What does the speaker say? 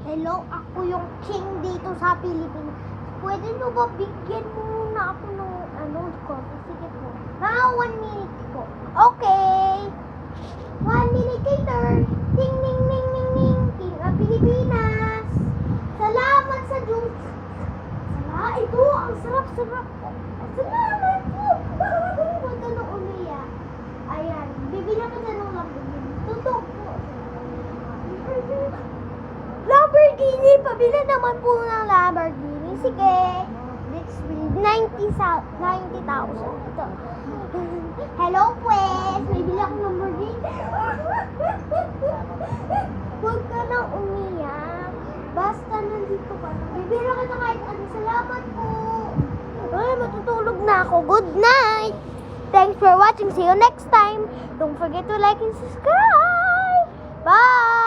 Hello, ako yung king dito sa Pilipinas. Pwede nyo ba bigyan mo muna ako ng coffee? Sige po. Mga 1 minute po. Okay. 1 minute later. Ding, ding, ding, ding, ding. King of Pilipinas. Salamat sa Diyos. Ito, ang sarap-sarap. Salamat po. Huwag ka nang umiyak. Ayan, bibili ako dyan ng Lamborghini. Tutok po. Lamborghini, pabili naman po ng Lamborghini. Sige. Let's build 90,000. Ito. Hello, pues. Bibili ako ng Lamborghini. Huwag ka nang umiyak. Basta nandito ka na. Bibili kita kahit ano. Salamat po. Ay, matutulog na ako. Good night. Thanks for watching. See you next time. Don't forget to like and subscribe. Bye.